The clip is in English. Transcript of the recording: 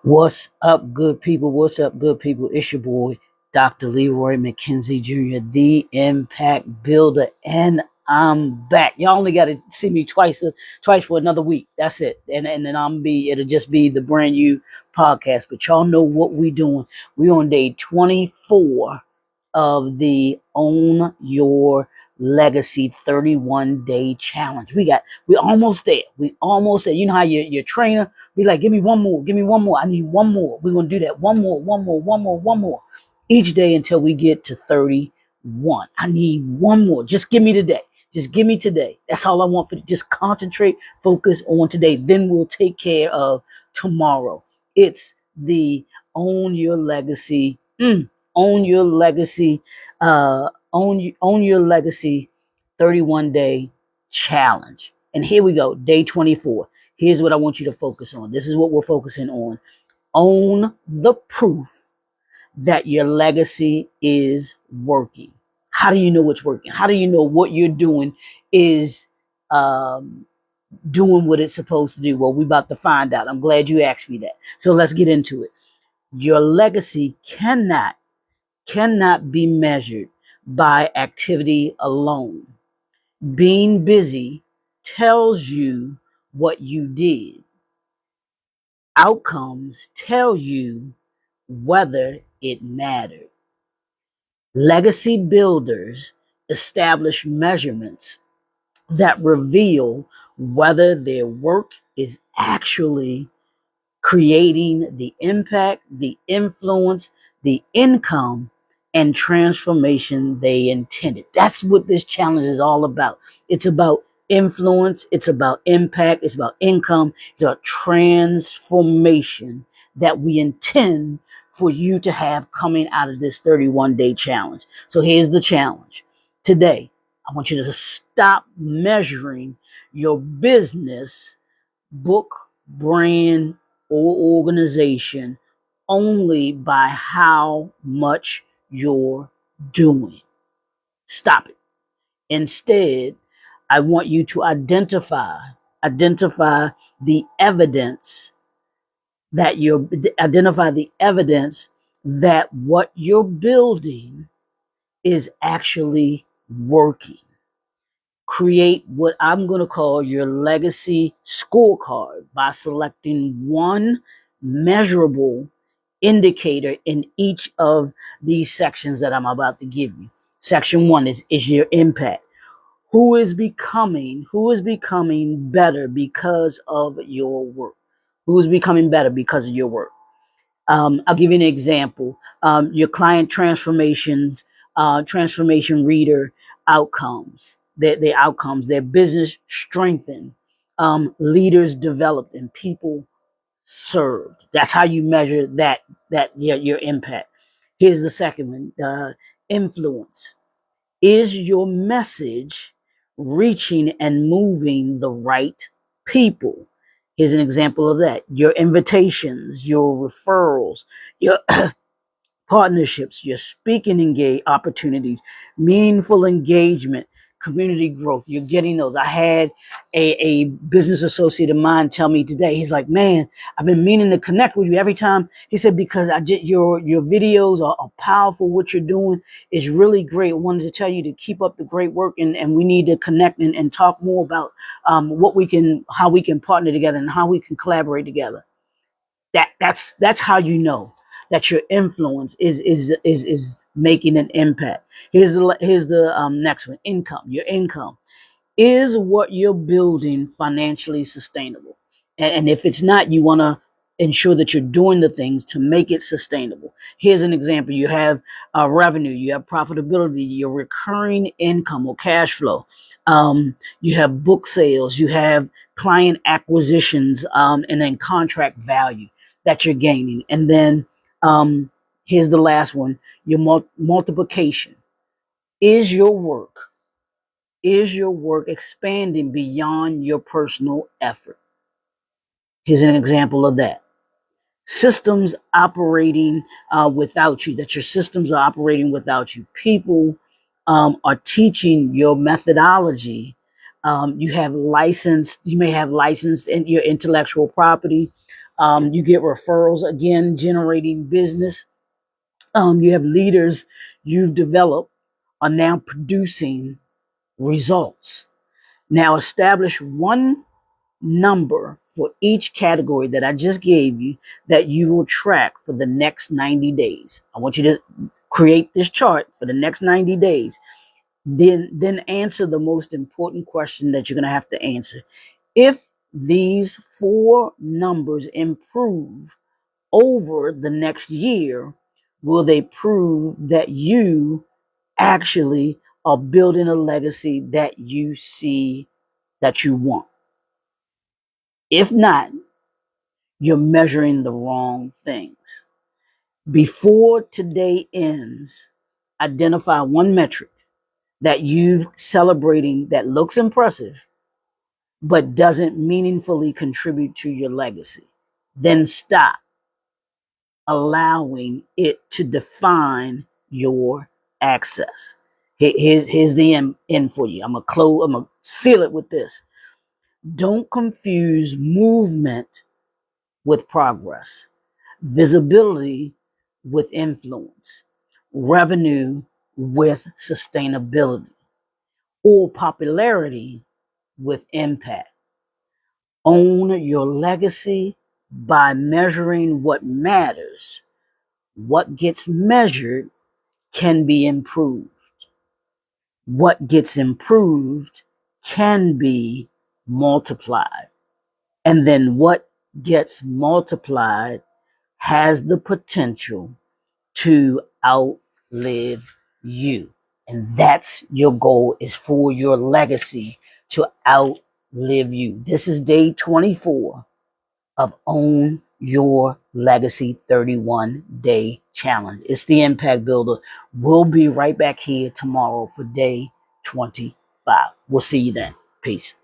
What's up, good people? What's up, good people? It's your boy, Dr. Leroy McKenzie Jr., the Impact Builder, and I'm back. Y'all only got to see me twice for another week. That's it. And then it'll just be the brand new podcast. But y'all know what we doing. We on day 24 of the Own Your Legacy 31-day challenge. We almost there. We almost there. You know how your trainer be like, give me one more, give me one more. I need one more. We're gonna do that. One more. Each day until we get to 31. I need one more. Just give me today. Just give me today. That's all I want for just concentrate, focus on today. Then we'll take care of tomorrow. It's the Own Your Legacy. Own Your Legacy. Own Your Legacy 31-day challenge. And here we go, day 24. Here's what I want you to focus on. This is what we're focusing on. Own the proof that your legacy is working. How do you know it's working? How do you know what you're doing is doing what it's supposed to do? Well, we're about to find out. I'm glad you asked me that. So let's get into it. Your legacy cannot be measured by activity alone. Being busy tells you what you did. Outcomes tell you whether it mattered. Legacy builders establish measurements that reveal whether their work is actually creating the impact, the influence, the income, and transformation they intended. That's what this challenge is all about. It's about influence, it's about impact, it's about income, it's about transformation that we intend for you to have coming out of this 31-day challenge. So here's the challenge. Today, I want you to stop measuring your business, book, brand, or organization only by how much you're doing. Stop it. Instead, I want you to identify the evidence that what you're building is actually working. Create what I'm going to call your legacy scorecard by selecting one measurable indicator in each of these sections that I'm about to give you. Section 1 is your impact. Who is becoming better because of your work? Who is becoming better because of your work? I'll give you an example. Your client transformation reader outcomes, their outcomes, their business strengthened, leaders developed, and people served. That's how you measure your impact. Here's the second one: influence. Is your message reaching and moving the right people? Here's an example of that. Your invitations, your referrals, your partnerships, your speaking opportunities, meaningful engagement, community growth. You're getting those. I had a business associate of mine tell me today, he's like, man, I've been meaning to connect with you every time. He said, because your videos are powerful. What you're doing is really great. I wanted to tell you to keep up the great work, and we need to connect and talk more about how we can partner together and how we can collaborate together. That's how you know that your influence is making an impact. Here's the next one: income. Your income. Is what you're building financially sustainable? And if it's not, you want to ensure that you're doing the things to make it sustainable. Here's an example: you have revenue, you have profitability, your recurring income or cash flow. You have book sales, you have client acquisitions, and then contract value that you're gaining. And then here's the last one: your multiplication. Is your work expanding beyond your personal effort? Here's an example of that. Systems operating without you, that your systems are operating without you. People are teaching your methodology. You may have licensed in your intellectual property. You get referrals, again, generating business. You have leaders you've developed are now producing results. Now establish one number for each category that I just gave you that you will track for the next 90 days. I want you to create this chart for the next 90 days. Then answer the most important question that you're going to have to answer. If these four numbers improve over the next year, will they prove that you actually are building a legacy that you see that you want? If not, you're measuring the wrong things. Before today ends, identify one metric that you've celebrating that looks impressive but doesn't meaningfully contribute to your legacy. Then stop allowing it to define your access. Here's the end for you. I'm gonna seal it with this. Don't confuse movement with progress, visibility with influence, revenue with sustainability, or popularity with impact. Own your legacy by measuring what matters. What gets measured can be improved. What gets improved can be multiplied. And then what gets multiplied has the potential to outlive you. And that's your goal, is for your legacy to outlive you. This is day 24 of Own Your Legacy 31-day challenge. It's the Impact Builder. We'll be right back here tomorrow for day 25. We'll see you then. Peace.